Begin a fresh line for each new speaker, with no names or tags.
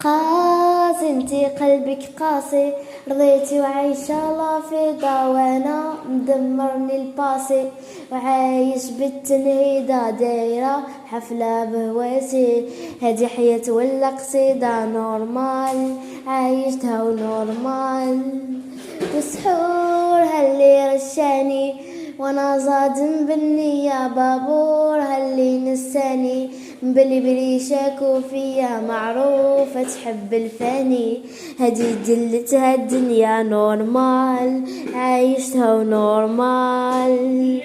قاسي انتي قلبك قاسي، رضيتي وعايشة لافيضة وانا مدمرني الباسي، وعايش بالتنهيدة دايرة حفلة بهواسي، هادي حياة ولا قصيدة نورمال عايشتها ونورمال. وسحور هاللي رشاني وانا صادم بالنية، بابور هاللي نساني بلي شاكو فيا، معروفة تحب الفاني، هادي دلتها الدنيا نورمال عايشتها ونورمال.